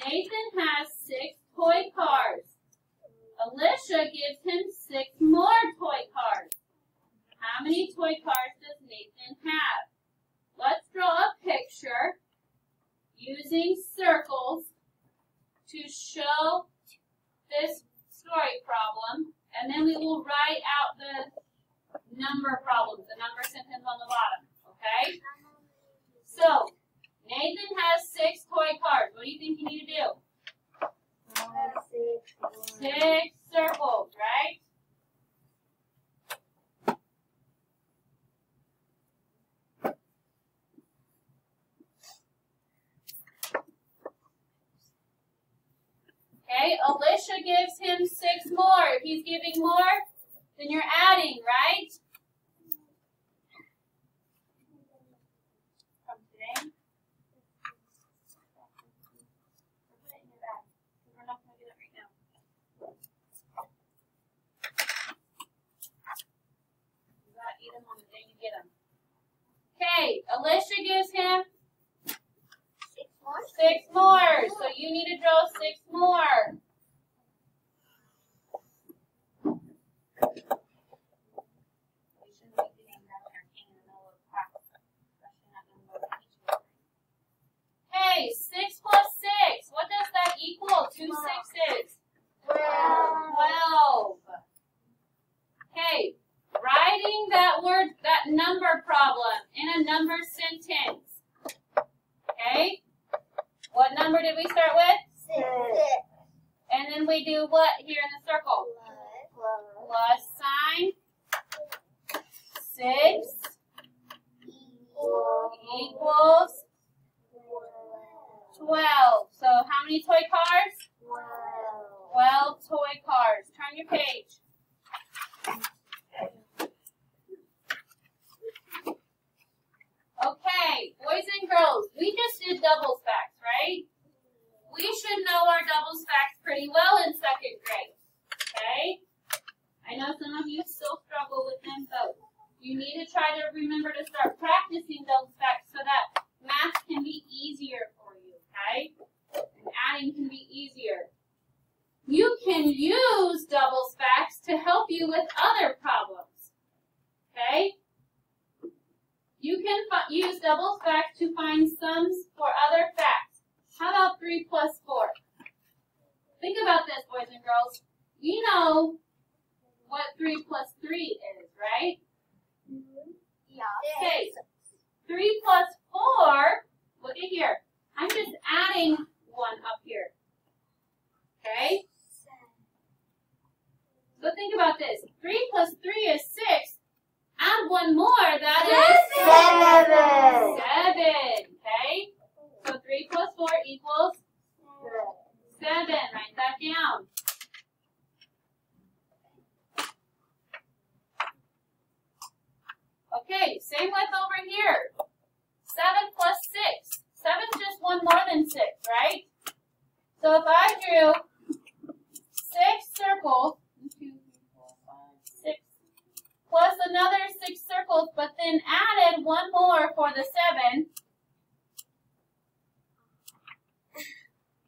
Nathan has 6 toy cars. Alicia gives him 6 more toy cars. How many toy cars does Nathan have? Let's draw a picture using circles to show this story problem, and then we will write out the number problems, the number sentence on the bottom, okay? So, Nathan has 6 toy cars. What do you think you need to do? 6 circles, right? Okay, Alicia gives him 6 more. If he's giving more, then you're adding, right? From today. Put it in your bag. We're not going to do that right now. You got to eat them on the day you get them. Okay, Alicia gives him 6 more. So you need to draw 6 more. Hey, 6 plus 6. What does that equal? 2 6s. 12. Okay, writing that word, that number problem in a number sentence. Okay? What number did we start with? 6. And then we do what here in the circle? Plus sign. 6 equals 12. So how many toy cars? 12 toy cars. Turn your page. Okay, boys and girls, we just did doubles facts, right? We should know our doubles facts pretty well in 2nd grade, okay? I know some of you still struggle with them, but you need to try to remember to start practicing doubles facts so that math can be easier for you, okay? And adding can be easier. You can use doubles facts to help you with other problems, okay? You can use doubles facts to find sums for other facts. How about 3 plus 4? Think about this, boys and girls. You know what 3 plus 3 is, right? Yeah. Okay, 3 plus 4, look at here. I'm just adding 1 up here. Okay? So think about this. 3 plus 3 is 6. Add 1 more, that is 7. Okay? So 3 plus 4 equals 7. Write that down. Okay, same with over here. 7 plus 6. 7 is just 1 more than 6, right? So if I drew 6 circles, 1, 2, 3, 4, 5, 6, plus another 6 circles, but then added 1 more for the 7.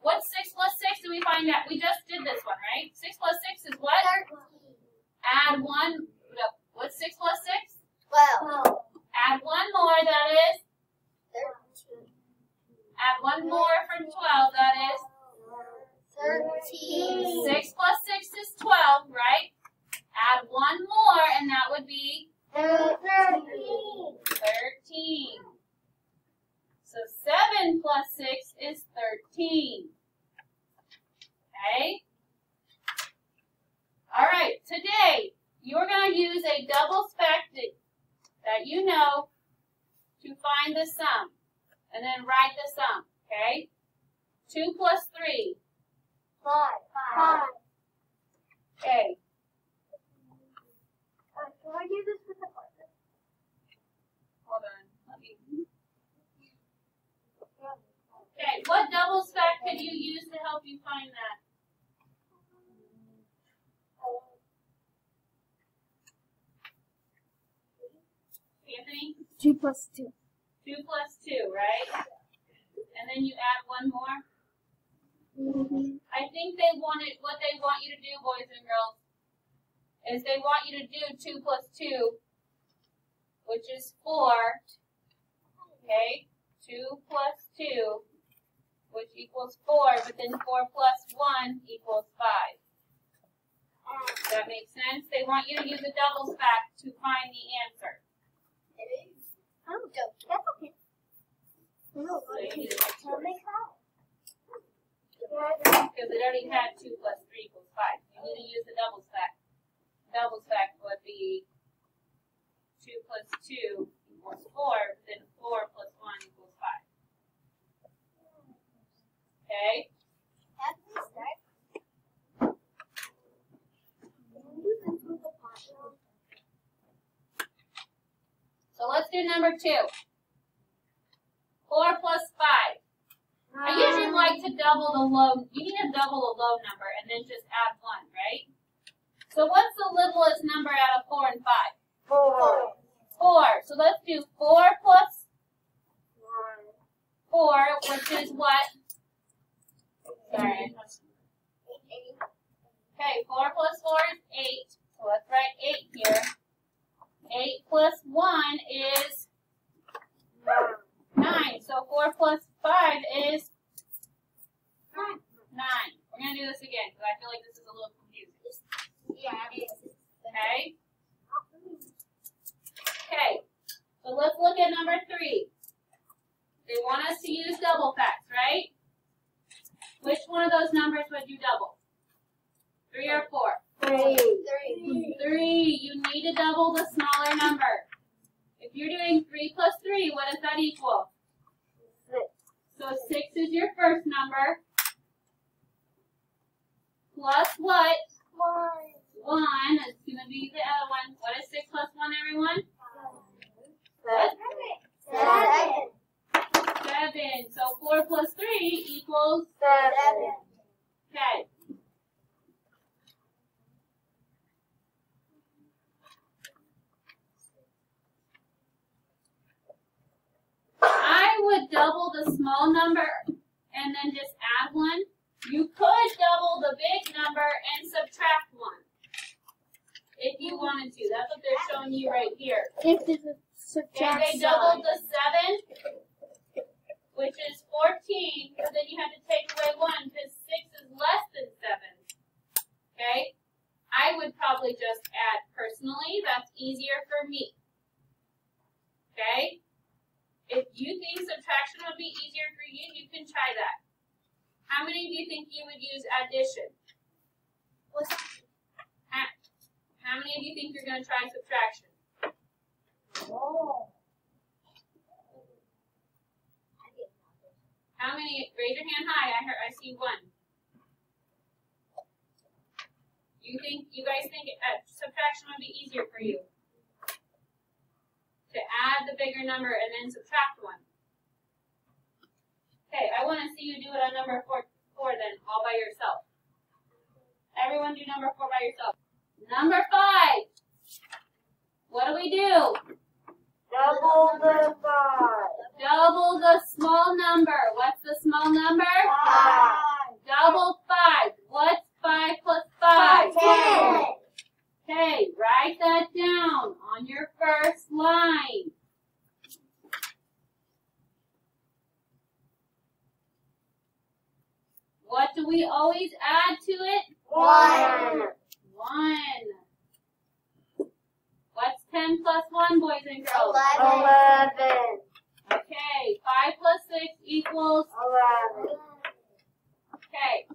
What's 6 plus 6 do we find out? We just did this one, right? 6 plus 6 is what? 13. Add 1. What's 6 plus 6? 12. Add 1 more, that is. 13. Add 1 more from 12, that is. 13. 6 plus 6 is 12, right? Add 1 more, and that would be 13. 13. So 7 plus 6 is 13. Okay? All right, today you're going to use a doubles fact that you know to find the sum. And then write the sum, okay? 2 plus 3. 5. Okay. Can I do this with the partner? Hold on. Let me. Okay, what doubles fact could you use to help you find that? Anthony? 2 plus 2. 2 plus 2, right? And then you add 1 more? I think what they want you to do, boys and girls, is they want you to do 2 plus 2, which is 4. Okay? 2 plus 2, which equals 4, but then 4 plus 1 equals 5. Does that make sense? They want you to use a doubles fact to find the answer. It is. Oh, that's okay. No, So you need to fix I'll yours. make that. Because it already had 2 plus 3 equals 5. You need to use the doubles fact. Doubles fact would be 2 plus 2 equals 4, then 4 plus 1 equals 5. Okay? That's the start. So let's do number 2. 4 plus 5. I usually like to double the low. You need to double the low number and then just add 1, right? So what's the littlest number out of 4 and 5? 4. 4. So let's do 4 plus 4, which is what? Sorry. Okay, 4 plus 4 is 8. So let's write 8 here. 8 plus 1 is 9. So 4 plus 5 is 9. We're going to do this again because I feel like this is a little confusing. Yeah, it is. Okay? Okay. So let's look at number 3. They want us to use double facts, right? Which one of those numbers would you double? 3 or 4? 3. 3. You need to double the smaller number. If you're doing 3 plus 3, what does that equal? 6. So 6 is your first number. Plus what? 1. It's going to be the other one. What is 6 plus 1, everyone? What? 7. 7. So 4 plus 3 equals 7. Okay. I would double the small number and then just add 1. You could double the big number and subtract 1. If you wanted to. That's what they're showing you right here. If this is Okay, subtract they doubled the 7, which is 14, but then you have to take away 1 because 6 is less than 7. Okay? I would probably just add personally. That's easier for me. Okay? If you think subtraction would be easier for you, you can try that. How many of you think you would use addition? How many of you think you're going to try subtraction? How many? Raise your hand high. I see 1. You guys think subtraction would be easier for you? To add the bigger number and then subtract 1. Okay, I want to see you do it on number 4 then, all by yourself. Everyone do number 4 by yourself. Number 5. What do we do? Double the 5. Double the small number. What's the small number? 5. Double 5. What's 5 plus 5? 10. Okay, write that down on your first line. What do we always add to it? 1. 1. What's 10 plus 1, boys and girls? 11. Okay, 5 plus 6 equals? 11. Okay.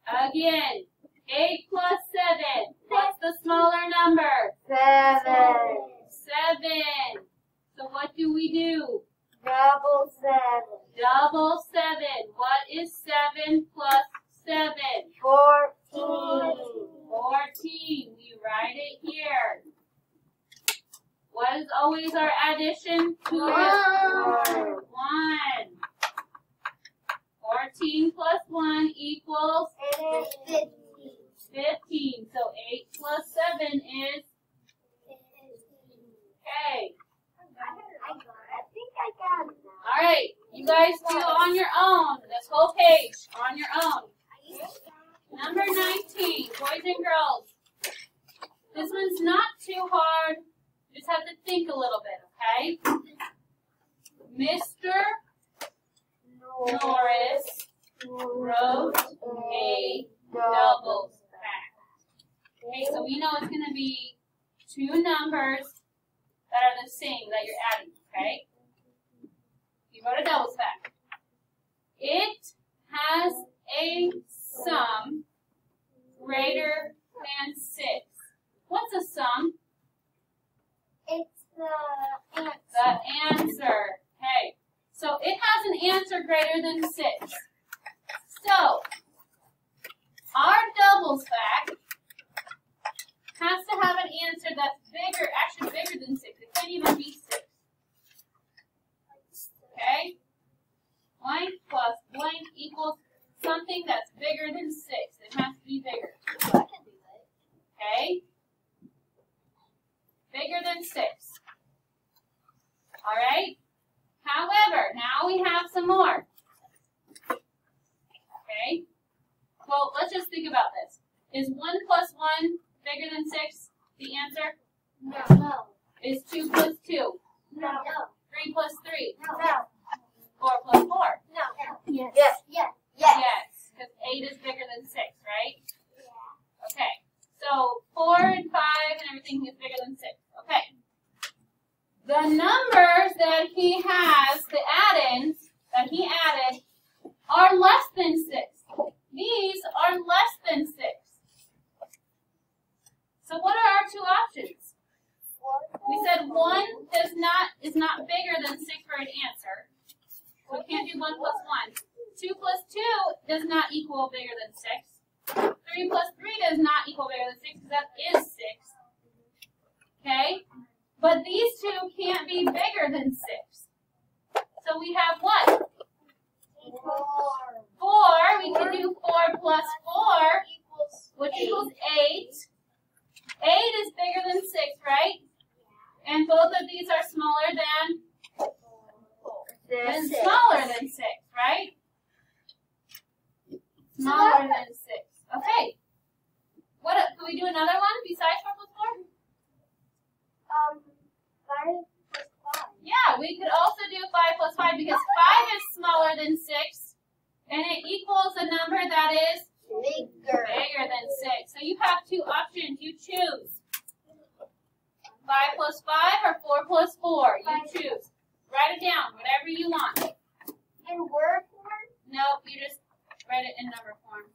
Again, 8 plus 7. What's the smaller number? 7. 7. So what do we do? Double 7. Double 7. What is 7 plus 7? 14. 14. We write it here. What is always our addition to it? 1. 14 plus 1 equals 15. 15. So 8 plus 7 is? Okay. I think I got it now. guys do on your own. This whole page on your own. Number 19, boys and girls. This one's not too hard. You just have to think a little bit, okay? Mr. Norris wrote a double stack. Okay, so we know it's going to be two numbers that are the same that you're adding, okay? You wrote a double stack. It has a sum greater than 6. What's a sum? It's the answer. The answer. Okay. So it has an answer greater than 6. So our double stack has to have an answer that's bigger, actually bigger than 6. It can't even be 6. Okay? Blank plus blank equals something that's bigger than 6. It has to be bigger. Okay? Bigger than 6. Alright? However, now we have some more. Okay? Well, let's just think about this. Is 1 plus 1 bigger than 6 the answer? No. Is 2 plus 2? No. 3 plus 3? No. 4 plus 4? No. Yes. Yes. Yes. Yes. Yes, because 8 is bigger than 6, right? Okay. So 4 and 5 and everything is bigger than 6. Okay. The numbers that he has, the add-ins that he added, are less than 6. These are less than 6. So what are our two options? We said 1 is not bigger than 6 for an answer. So we can't do 1 plus 1. 2 plus 2 does not equal bigger than 6. 3 plus 3 does not equal bigger than 6 because that is 6. Okay? But these two can't be bigger than 6. So we have what? 4. We can do 4 plus 4, which equals 8. 8 is bigger than 6, right? And both of these are smaller than 6, right? Smaller than 6. Okay. Can we do another one besides 4 plus 4? 5 plus 5. Yeah, we could also do 5 plus 5 because 5 is smaller than 6, and it equals a number that is bigger than 6. So you have two options. You choose 5 plus 5 or 4 plus 4. You choose. Write it down, whatever you want. In word form? Nope, you just write it in number form.